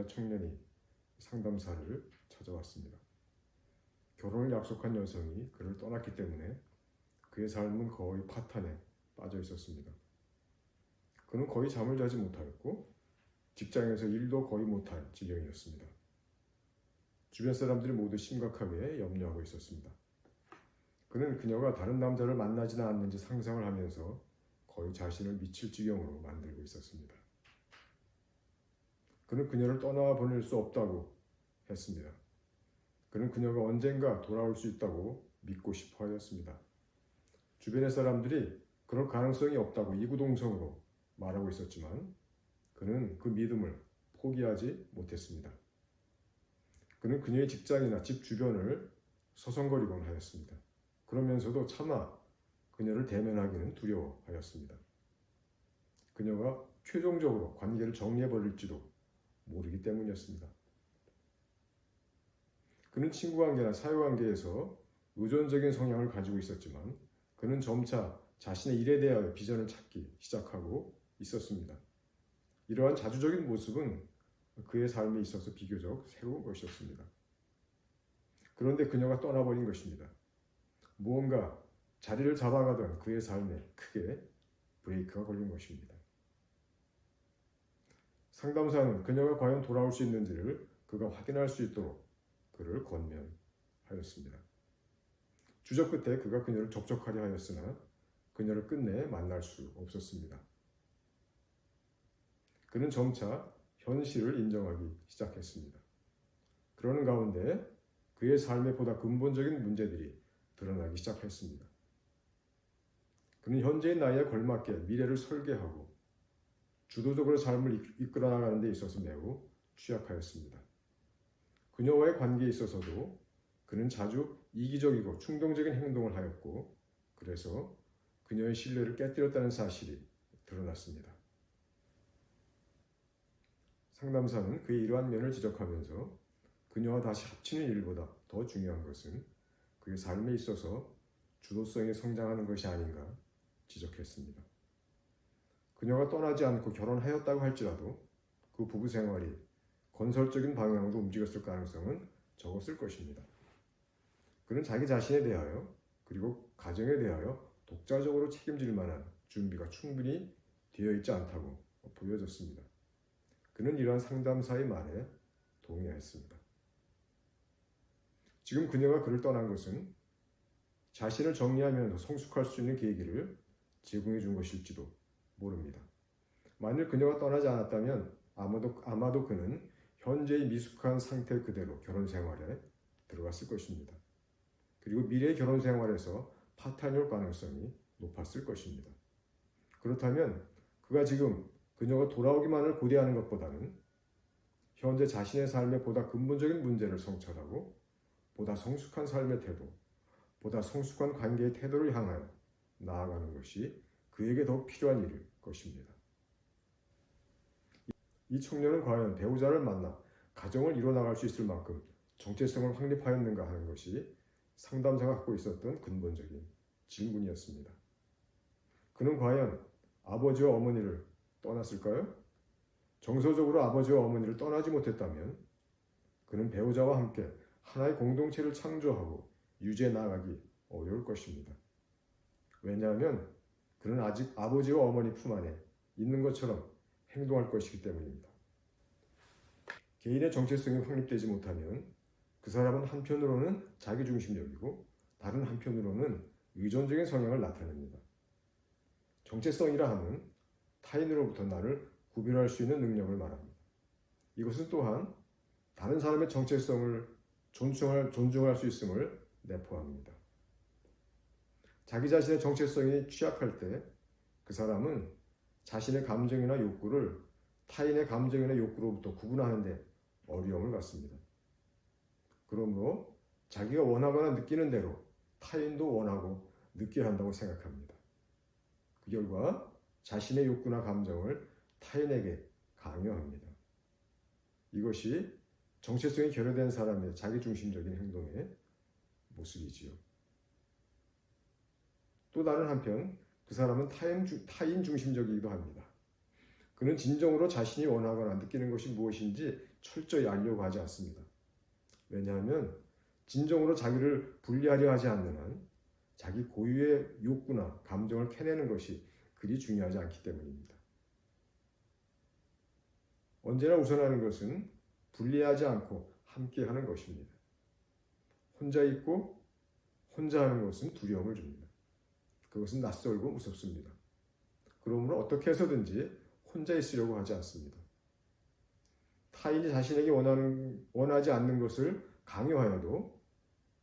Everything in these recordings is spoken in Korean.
여자 청년이 상담사를 찾아왔습니다. 결혼을 약속한 여성이 그를 떠났기 때문에 그의 삶은 거의 파탄에 빠져 있었습니다. 그는 거의 잠을 자지 못하였고 직장에서 일도 거의 못할 지경이었습니다. 주변 사람들이 모두 심각하게 염려하고 있었습니다. 그는 그녀가 다른 남자를 만나지는 않는지 상상을 하면서 거의 자신을 미칠 지경으로 만들고 있었습니다. 그는 그녀를 떠나보낼 수 없다고 했습니다. 그는 그녀가 언젠가 돌아올 수 있다고 믿고 싶어 하였습니다. 주변의 사람들이 그럴 가능성이 없다고 이구동성으로 말하고 있었지만 그는 그 믿음을 포기하지 못했습니다. 그는 그녀의 직장이나 집 주변을 서성거리곤 하였습니다. 그러면서도 차마 그녀를 대면하기는 두려워하였습니다. 그녀가 최종적으로 관계를 정리해버릴지도 모르기 때문이었습니다. 그는 친구관계나 사회관계에서 의존적인 성향을 가지고 있었지만 그는 점차 자신의 일에 대하여 비전을 찾기 시작하고 있었습니다. 이러한 자주적인 모습은 그의 삶에 있어서 비교적 새로운 것이었습니다. 그런데 그녀가 떠나버린 것입니다. 무언가 자리를 잡아가던 그의 삶에 크게 브레이크가 걸린 것입니다. 상담사는 그녀가 과연 돌아올 수 있는지를 그가 확인할 수 있도록 그를 권면하였습니다. 주저 끝에 그가 그녀를 접촉하려 하였으나 그녀를 끝내 만날 수 없었습니다. 그는 점차 현실을 인정하기 시작했습니다. 그러는 가운데 그의 삶에 보다 근본적인 문제들이 드러나기 시작했습니다. 그는 현재의 나이에 걸맞게 미래를 설계하고 주도적으로 삶을 이끌어 나가는 데 있어서 매우 취약하였습니다. 그녀와의 관계에 있어서도 그는 자주 이기적이고 충동적인 행동을 하였고 그래서 그녀의 신뢰를 깨뜨렸다는 사실이 드러났습니다. 상담사는 그의 이러한 면을 지적하면서 그녀와 다시 합치는 일보다 더 중요한 것은 그의 삶에 있어서 주도성이 성장하는 것이 아닌가 지적했습니다. 그녀가 떠나지 않고 결혼하였다고 할지라도 그 부부 생활이 건설적인 방향으로 움직였을 가능성은 적었을 것입니다. 그는 자기 자신에 대하여 그리고 가정에 대하여 독자적으로 책임질 만한 준비가 충분히 되어 있지 않다고 보여졌습니다. 그는 이러한 상담사의 말에 동의하였습니다. 지금 그녀가 그를 떠난 것은 자신을 정리하면서 성숙할 수 있는 계기를 제공해 준 것일지도 모릅니다. 만일 그녀가 떠나지 않았다면 아마도 그는 현재의 미숙한 상태 그대로 결혼 생활에 들어갔을 것입니다. 그리고 미래의 결혼 생활에서 파탄이 올 가능성이 높았을 것입니다. 그렇다면 그가 지금 그녀가 돌아오기만을 고대하는 것보다는 현재 자신의 삶에 보다 근본적인 문제를 성찰하고 보다 성숙한 삶의 태도, 보다 성숙한 관계의 태도를 향하여 나아가는 것이 그에게 더욱 필요한 일일 것입니다. 이 청년은 과연 배우자를 만나 가정을 이뤄나갈 수 있을 만큼 정체성을 확립하였는가 하는 것이 상담사가 갖고 있었던 근본적인 질문이었습니다. 그는 과연 아버지와 어머니를 떠났을까요? 정서적으로 아버지와 어머니를 떠나지 못했다면 그는 배우자와 함께 하나의 공동체를 창조하고 유지해 나가기 어려울 것입니다. 왜냐하면 그는 아직 아버지와 어머니 품 안에 있는 것처럼 행동할 것이기 때문입니다. 개인의 정체성이 확립되지 못하면 그 사람은 한편으로는 자기중심적이고 다른 한편으로는 의존적인 성향을 나타냅니다. 정체성이라 함은 타인으로부터 나를 구별할 수 있는 능력을 말합니다. 이것은 또한 다른 사람의 정체성을 존중할 수 있음을 내포합니다. 자기 자신의 정체성이 취약할 때 그 사람은 자신의 감정이나 욕구를 타인의 감정이나 욕구로부터 구분하는 데 어려움을 갖습니다. 그러므로 자기가 원하거나 느끼는 대로 타인도 원하고 느껴야 한다고 생각합니다. 그 결과 자신의 욕구나 감정을 타인에게 강요합니다. 이것이 정체성이 결여된 사람의 자기중심적인 행동의 모습이지요. 또 다른 한편 그 사람은 타인 중심적이기도 합니다. 그는 진정으로 자신이 원하거나 느끼는 것이 무엇인지 철저히 알려고 하지 않습니다. 왜냐하면 진정으로 자기를 분리하려 하지 않는 한 자기 고유의 욕구나 감정을 캐내는 것이 그리 중요하지 않기 때문입니다. 언제나 우선하는 것은 분리하지 않고 함께 하는 것입니다. 혼자 있고 혼자 하는 것은 두려움을 줍니다. 그것은 낯설고 무섭습니다. 그러므로 어떻게 해서든지 혼자 있으려고 하지 않습니다. 타인이 자신에게 원하지 않는 것을 강요하여도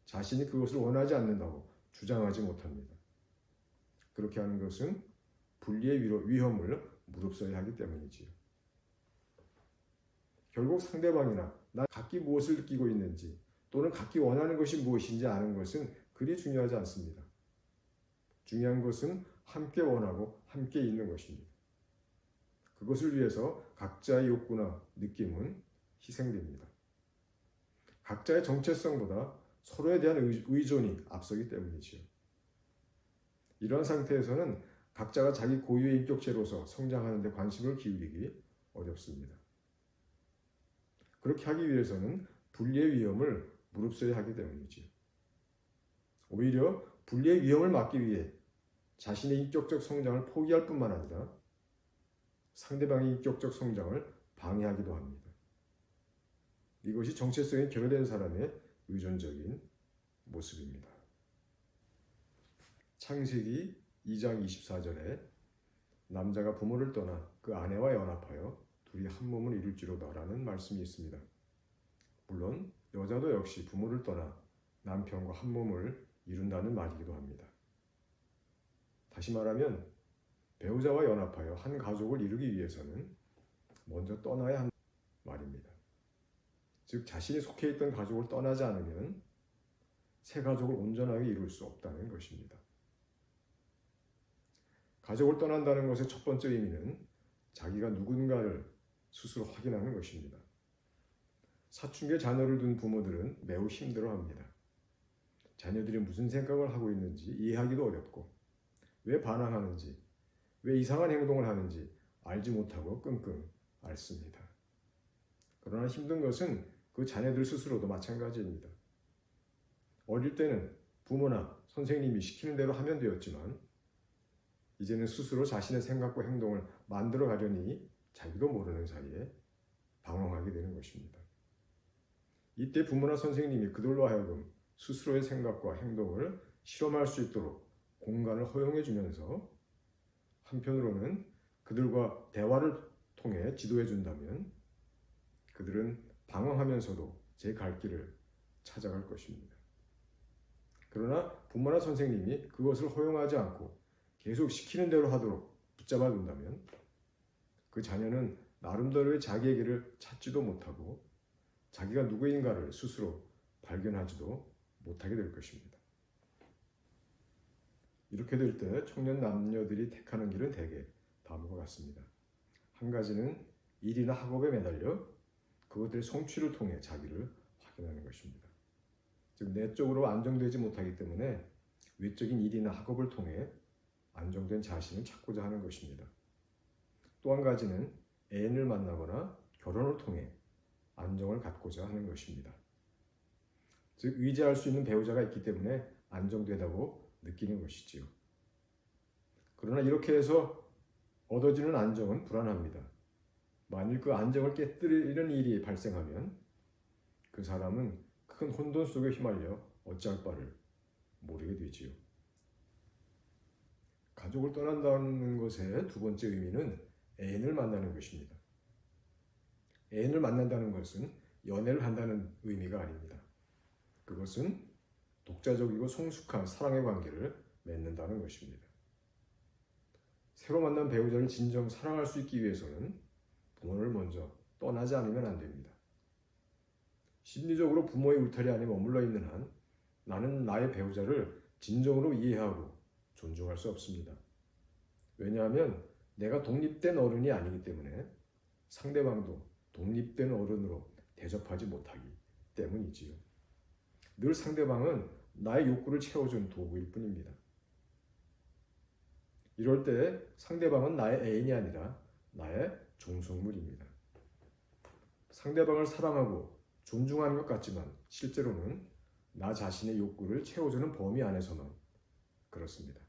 자신이 그것을 원하지 않는다고 주장하지 못합니다. 그렇게 하는 것은 분리의 위험을 무릅써야 하기 때문이지요. 결국 상대방이나 나 각기 무엇을 느끼고 있는지 또는 각기 원하는 것이 무엇인지 아는 것은 그리 중요하지 않습니다. 중요한 것은 함께 원하고 함께 있는 것입니다. 그것을 위해서 각자의 욕구나 느낌은 희생됩니다. 각자의 정체성보다 서로에 대한 의존이 앞서기 때문이지요. 이러한 상태에서는 각자가 자기 고유의 인격체로서 성장하는 데 관심을 기울이기 어렵습니다. 그렇게 하기 위해서는 분리의 위험을 무릅써야 하기 때문이지요. 오히려 분리의 위험을 막기 위해 자신의 인격적 성장을 포기할 뿐만 아니라 상대방의 인격적 성장을 방해하기도 합니다. 이것이 정체성이 결여된 사람의 의존적인 모습입니다. 창세기 2장 24절에 남자가 부모를 떠나 그 아내와 연합하여 둘이 한 몸을 이룰지로다라는 말씀이 있습니다. 물론 여자도 역시 부모를 떠나 남편과 한 몸을 이룬다는 말이기도 합니다. 다시 말하면 배우자와 연합하여 한 가족을 이루기 위해서는 먼저 떠나야 한다는 말입니다. 즉 자신이 속해 있던 가족을 떠나지 않으면 새 가족을 온전하게 이룰 수 없다는 것입니다. 가족을 떠난다는 것의 첫 번째 의미는 자기가 누군가를 스스로 확인하는 것입니다. 사춘기에 자녀를 둔 부모들은 매우 힘들어합니다. 자녀들이 무슨 생각을 하고 있는지 이해하기도 어렵고 왜 반항하는지 왜 이상한 행동을 하는지 알지 못하고 끙끙 앓습니다. 그러나 힘든 것은 그 자녀들 스스로도 마찬가지입니다. 어릴 때는 부모나 선생님이 시키는 대로 하면 되었지만 이제는 스스로 자신의 생각과 행동을 만들어 가려니 자기도 모르는 사이에 방황하게 되는 것입니다. 이때 부모나 선생님이 그들로 하여금 스스로의 생각과 행동을 실험할 수 있도록 공간을 허용해 주면서 한편으로는 그들과 대화를 통해 지도해 준다면 그들은 방황하면서도 제 갈 길을 찾아갈 것입니다. 그러나 부모나 선생님이 그것을 허용하지 않고 계속 시키는 대로 하도록 붙잡아 둔다면 그 자녀는 나름대로의 자기의 길을 찾지도 못하고 자기가 누구인가를 스스로 발견하지도 못하게 될 것입니다. 이렇게 될 때 청년 남녀들이 택하는 길은 대개 다음과 같습니다. 한 가지는 일이나 학업에 매달려 그것들의 성취를 통해 자기를 확인하는 것입니다. 즉 내적으로 안정되지 못하기 때문에 외적인 일이나 학업을 통해 안정된 자신을 찾고자 하는 것입니다. 또 한 가지는 애인을 만나거나 결혼을 통해 안정을 갖고자 하는 것입니다. 즉 의지할 수 있는 배우자가 있기 때문에 안정되다고 느끼는 것이지요. 그러나 이렇게 해서 얻어지는 안정은 불안합니다. 만일 그 안정을 깨뜨리는 일이 발생하면 그 사람은 큰 혼돈 속에 휘말려 어찌할 바를 모르게 되지요. 가족을 떠난다는 것의 두 번째 의미는 애인을 만나는 것입니다. 애인을 만난다는 것은 연애를 한다는 의미가 아닙니다. 그것은 독자적이고 성숙한 사랑의 관계를 맺는다는 것입니다. 새로 만난 배우자를 진정 사랑할 수 있기 위해서는 부모를 먼저 떠나지 않으면 안 됩니다. 심리적으로 부모의 울타리 안에 머물러 있는 한 나는 나의 배우자를 진정으로 이해하고 존중할 수 없습니다. 왜냐하면 내가 독립된 어른이 아니기 때문에 상대방도 독립된 어른으로 대접하지 못하기 때문이지요. 늘 상대방은 나의 욕구를 채워준 도구일 뿐입니다. 이럴 때 상대방은 나의 애인이 아니라 나의 종속물입니다. 상대방을 사랑하고 존중하는 것 같지만 실제로는 나 자신의 욕구를 채워주는 범위 안에서만 그렇습니다.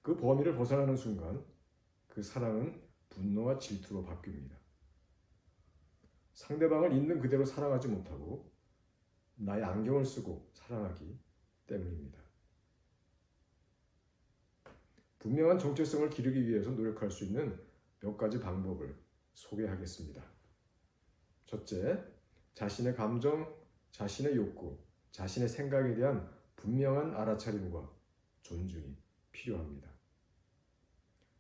그 범위를 벗어나는 순간 그 사랑은 분노와 질투로 바뀝니다. 상대방을 있는 그대로 사랑하지 못하고 나의 안경을 쓰고 사랑하기 때문입니다. 분명한 정체성을 기르기 위해서 노력할 수 있는 몇 가지 방법을 소개하겠습니다. 첫째, 자신의 감정, 자신의 욕구, 자신의 생각에 대한 분명한 알아차림과 존중이 필요합니다.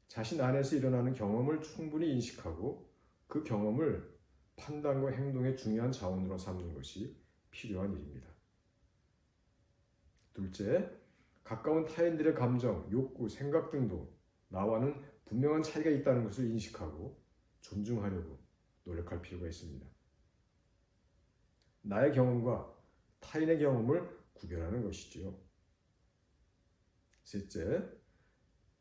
자신 안에서 일어나는 경험을 충분히 인식하고 그 경험을 판단과 행동의 중요한 자원으로 삼는 것이 필요한 일입니다. 둘째, 가까운 타인들의 감정, 욕구, 생각 등도 나와는 분명한 차이가 있다는 것을 인식하고 존중하려고 노력할 필요가 있습니다. 나의 경험과 타인의 경험을 구별하는 것이지요. 셋째,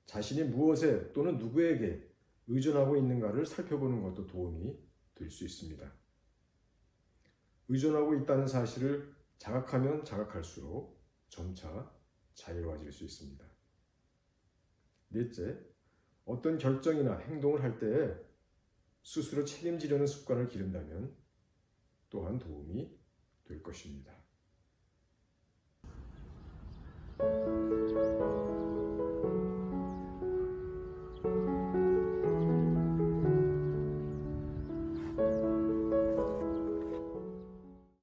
자신이 무엇에 또는 누구에게 의존하고 있는가를 살펴보는 것도 도움이 될 수 있습니다. 의존하고 있다는 사실을 자각하면 자각할수록 점차 자유로워질 수 있습니다. 넷째, 어떤 결정이나 행동을 할 때에 스스로 책임지려는 습관을 기른다면 또한 도움이 될 것입니다.